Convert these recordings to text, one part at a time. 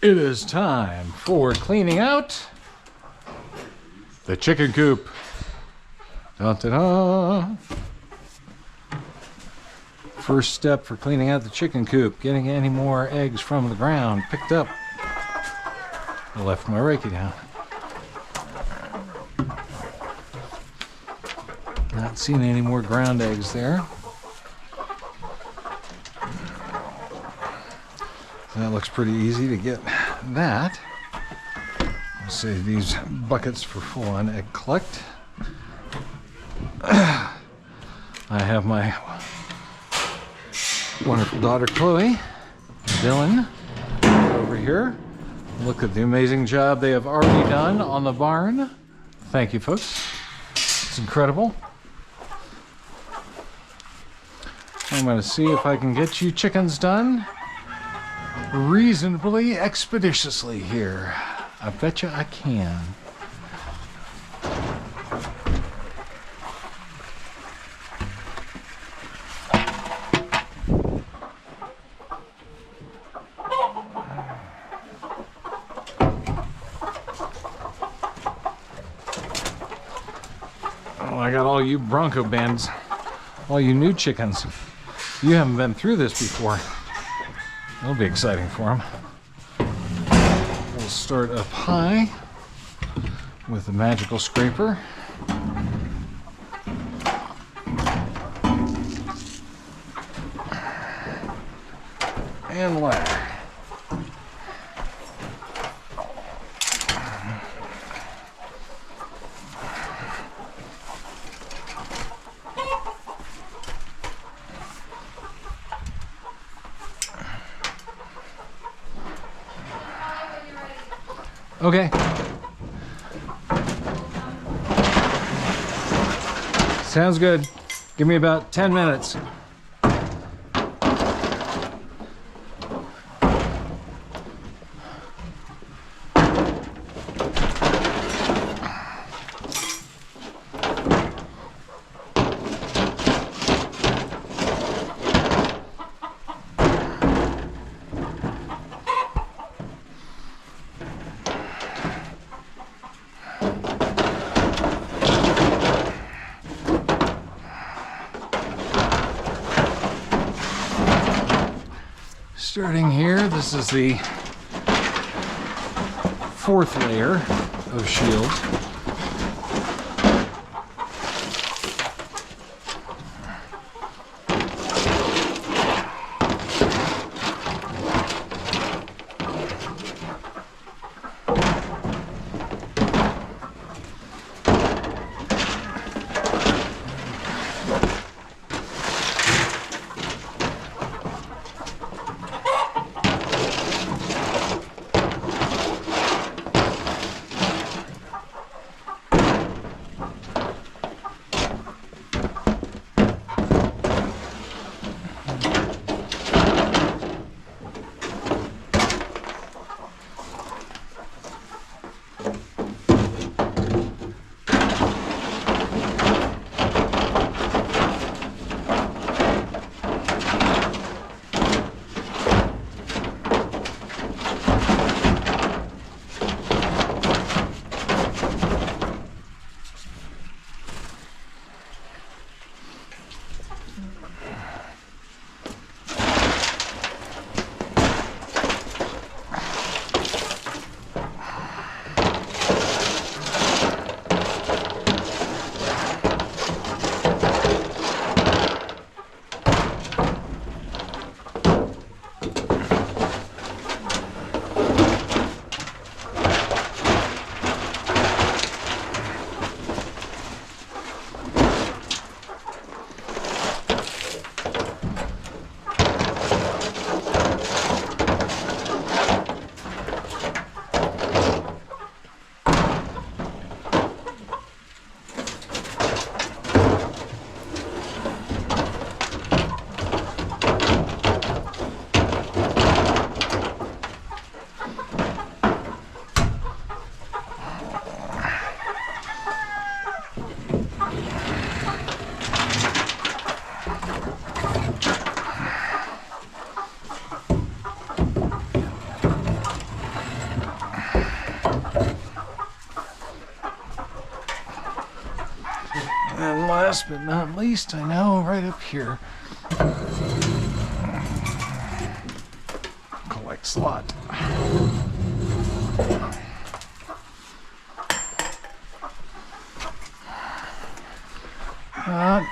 It is time for cleaning out the chicken coop. Dun, dun, dun. First step for cleaning out the chicken coop, getting any more eggs from the ground picked up. I left my reiki down. Not seeing any more ground eggs there. That looks pretty easy to get that. Let's save these buckets for full-on egg collect. I have my wonderful daughter Chloe, Dylan, over here. Look at the amazing job they have already done on the barn. Thank you, folks. It's incredible. I'm going to see if I can get you chickens done reasonably expeditiously here. I bet you I can. Oh, I got all you Bronco bands, all you new chickens. You haven't been through this before. It'll be exciting for them. We'll start up high with the magical scraper. And ladder. Okay. Sounds good. Give me about 10 minutes. Starting here, this is the fourth layer of shield. last but not least, I know, right up here. Collect slot. That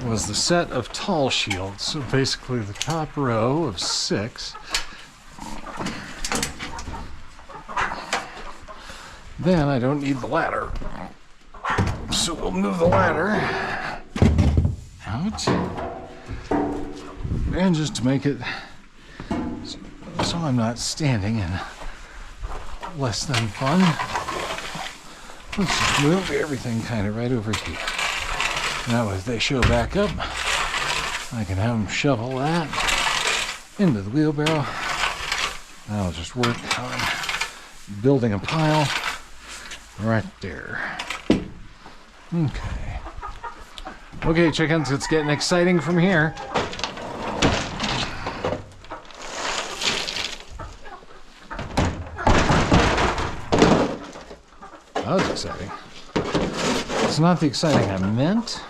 was the set of tall shields. So basically the top row of 6. Then I don't need the ladder. So we'll move the ladder out. And just to make it so I'm not standing in less than fun, let's just move everything kind of right over here. Now if they show back up, I can have them shovel that into the wheelbarrow. I'll just work on building a pile right there. Okay. Okay, chickens, it's getting exciting from here. That was exciting. It's not the exciting I meant.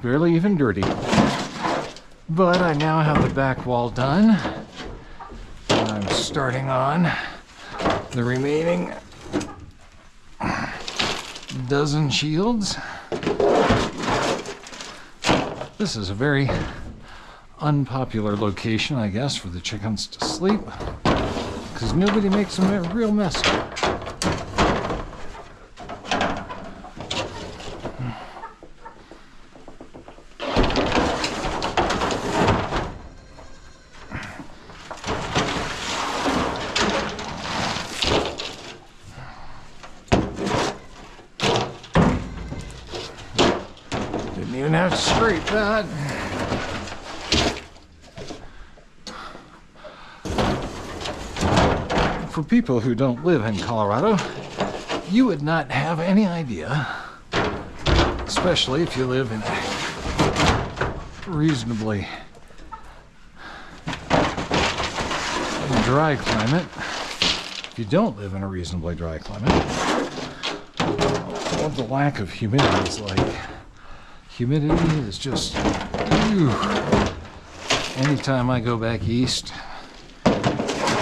Barely even dirty. But I now have the back wall done. And I'm starting on the remaining dozen shields. This is a very unpopular location, I guess, for the chickens to sleep, because nobody makes them a real mess. Even have to scrape that. For people who don't live in Colorado, you would not have any idea, especially if you live in a reasonably dry climate. If you don't live in a reasonably dry climate, what the lack of humidity is like. Humidity is just, ew. Anytime I go back east,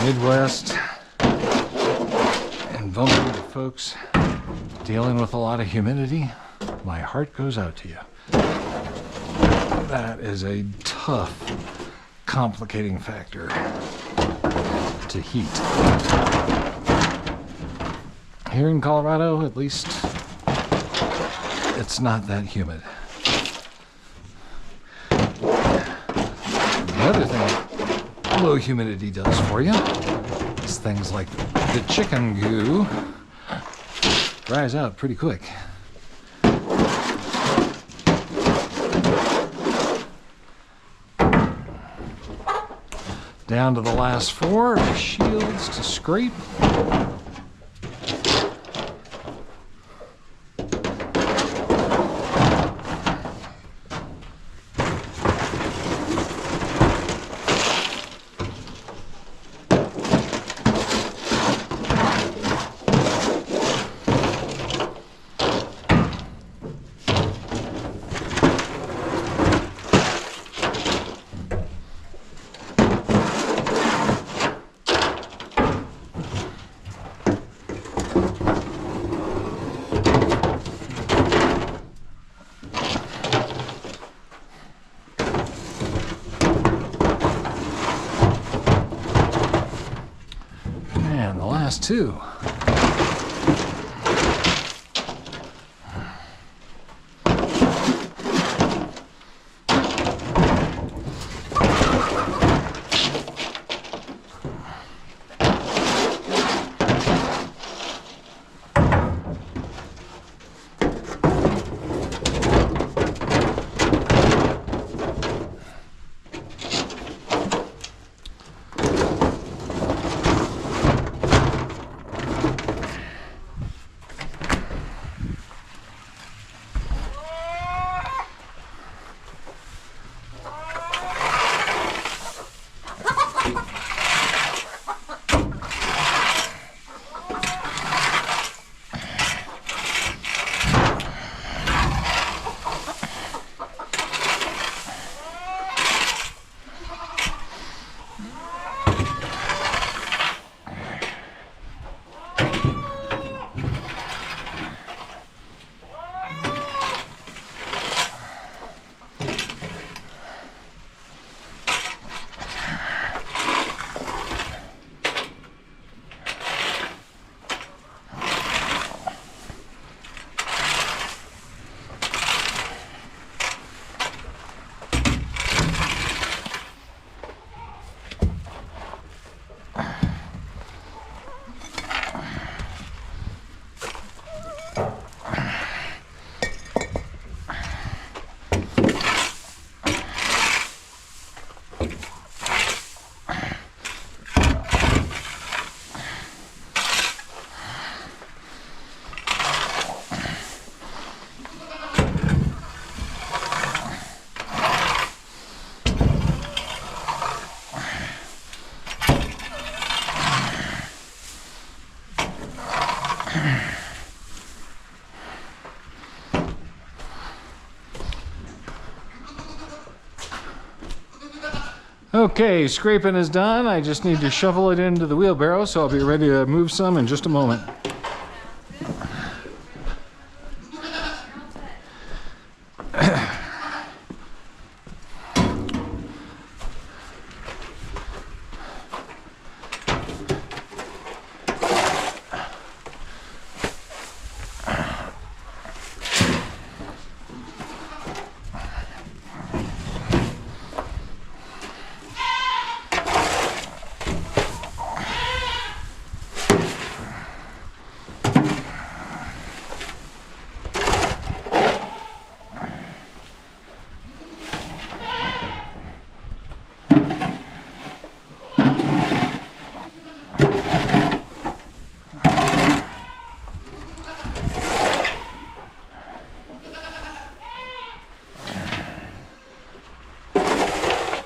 Midwest, and bump into folks dealing with a lot of humidity, my heart goes out to you. That is a tough, complicating factor to heat. Here in Colorado, at least, it's not that humid. The other thing low humidity does for you is things like the chicken goo dries out pretty quick. Down to the last 4 shields to scrape. And the last 2. Okay, scraping is done. I just need to shovel it into the wheelbarrow, so I'll be ready to move some in just a moment.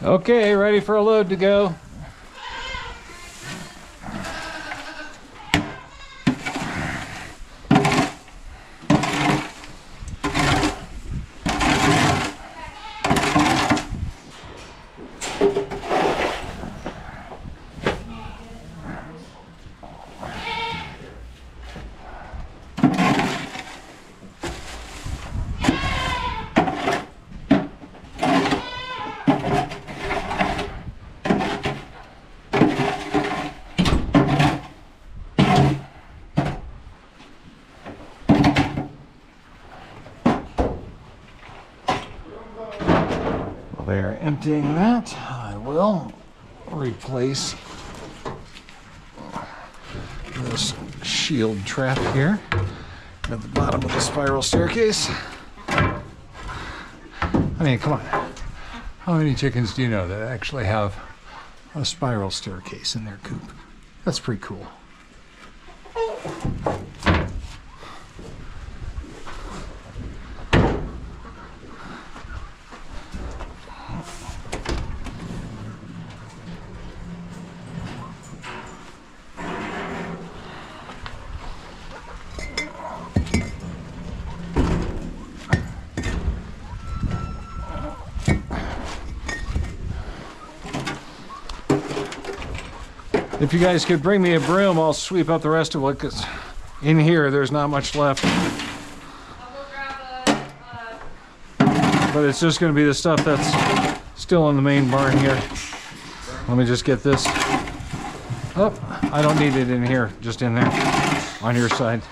Okay, ready for a load to go. emptying that, I will replace this shield trap here at the bottom of the spiral staircase. I mean, come on. How many chickens do you know that actually have a spiral staircase in their coop? That's pretty cool. If you guys could bring me a broom, I'll sweep up the rest of it, because in here there's not much left. But it's just going to be the stuff that's still in the main barn here. Let me just get this. Oh, I don't need it in here, just in there on your side.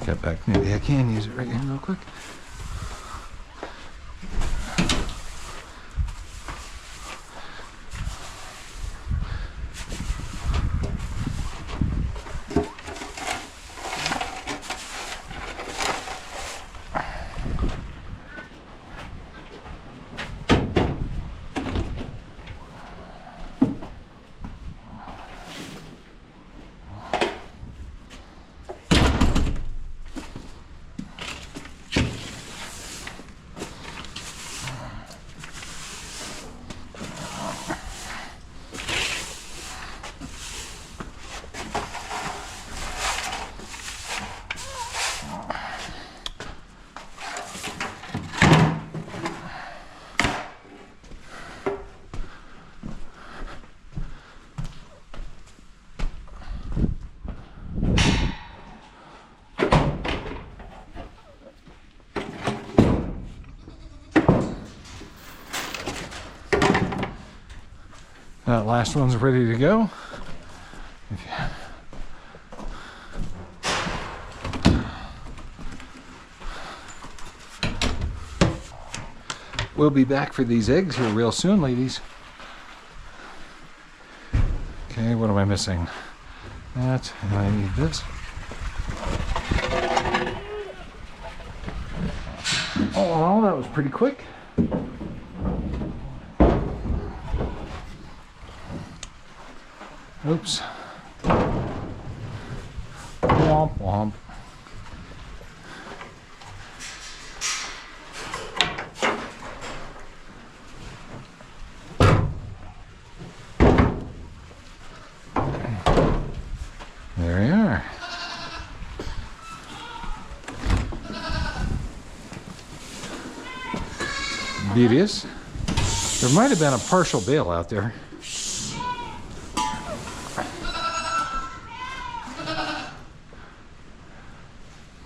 That back. Maybe I can use it right here real quick. That last one's ready to go. We'll be back for these eggs here real soon, ladies. Okay, what am I missing? That, and I need this. Oh, that was pretty quick. Oops. Womp womp. There we are. Beauteous. There might have been a partial bale out there.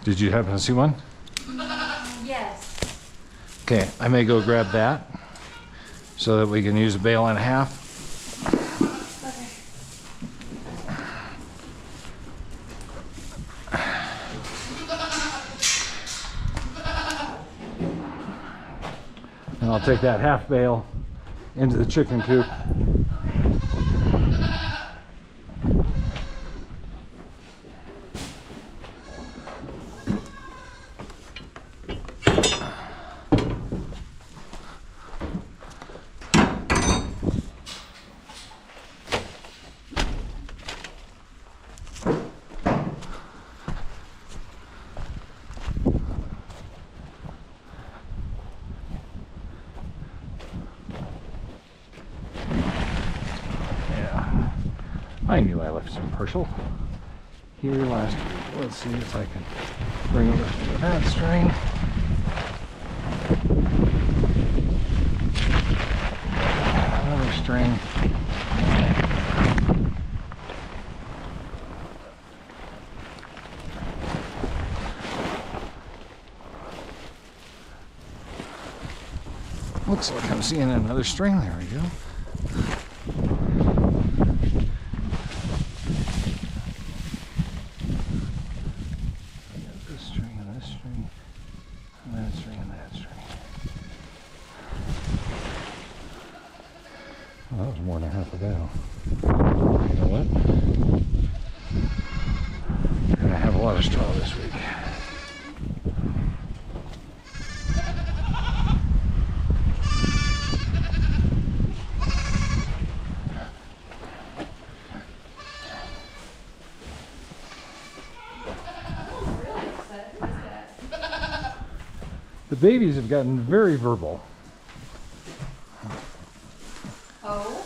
Did you happen to see one? Yes. Okay, I may go grab that so that we can use a bale and a half. And I'll take that half bale into the chicken coop. I knew I left some partial here last week. Let's see if I can bring a lift to that string. string. Looks like I'm seeing another string. There we go. This string and this string, and that string and that string. Well, that was more than half a go. You know what? We're gonna have a lot of straw this week. The babies have gotten very verbal. Oh?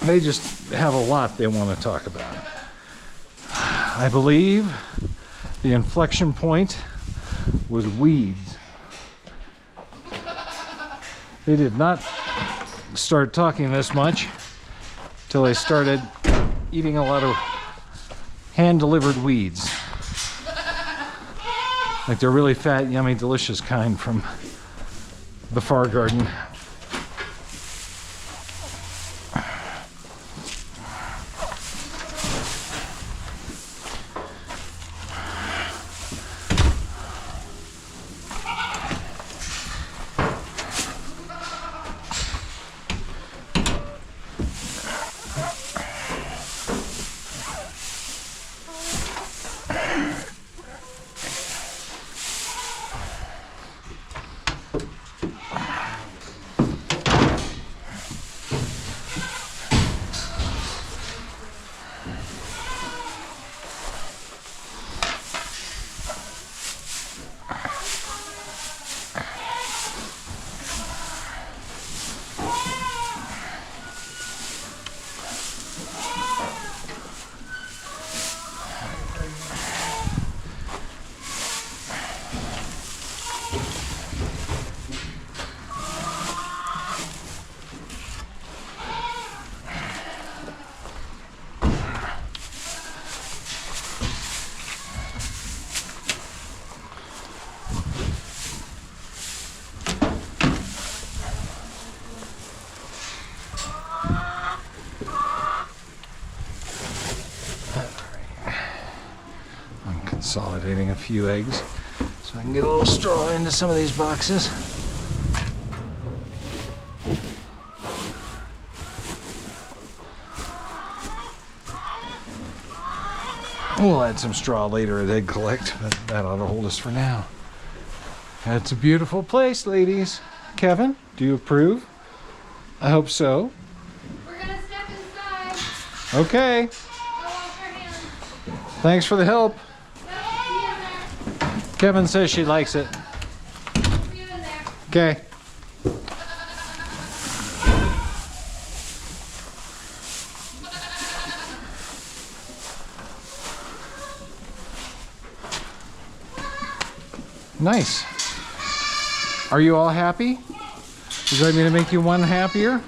They just have a lot they want to talk about. I believe the inflection point was weeds. They did not start talking this much till they started eating a lot of hand-delivered weeds. Like the really fat, yummy, delicious kind from the far garden. Consolidating a few eggs so I can get a little straw into some of these boxes. We'll add some straw later as egg collect, but that ought to hold us for now. It's a beautiful place, ladies. Kevin, do you approve? I hope so. We're gonna step inside. Okay. Go wash our hands. Thanks for the help. Yep, see you in there. Kevin says she likes it. See you in there. Okay. Nice. Are you all happy? Would you like me to make you one happier?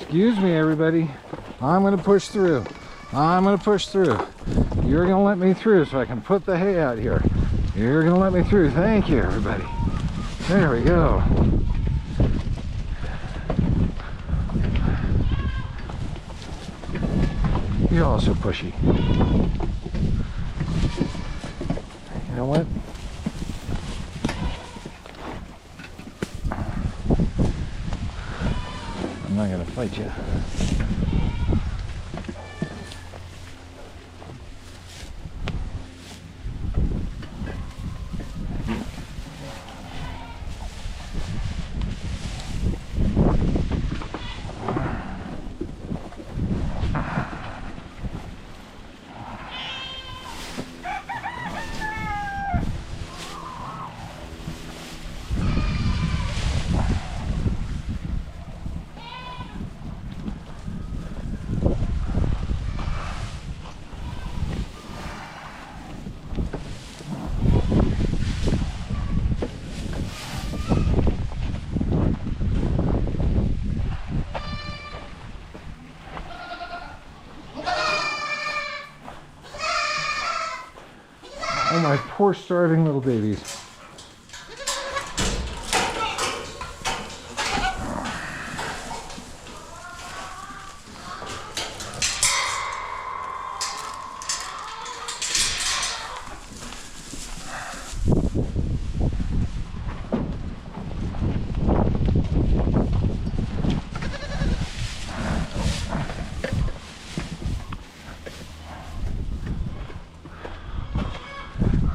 Excuse me, everybody. I'm going to push through. I'm going to push through. You're going to let me through so I can put the hay out here. You're going to let me through. Thank you, everybody. There we go. You're also pushy. You know what? I'm not going to fight you. poor starving little babies.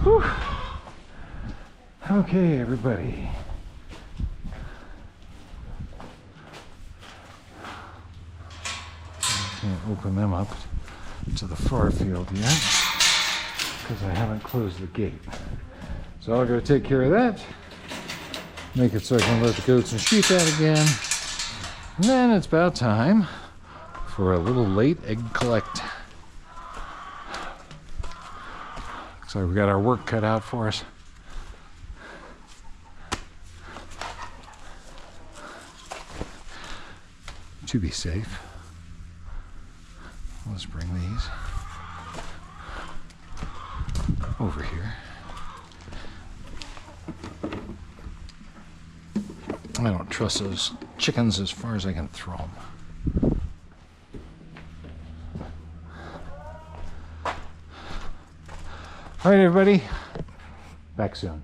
Whew. Okay, everybody. Can't open them up to the far field yet because I haven't closed the gate. So I'll go take care of that. Make it so I can let the goats and sheep out again. And then it's about time for a little late egg collect. Looks like we got our work cut out for us. To be safe, let's bring these over here. I don't trust those chickens as far as I can throw them. All right, everybody, back soon.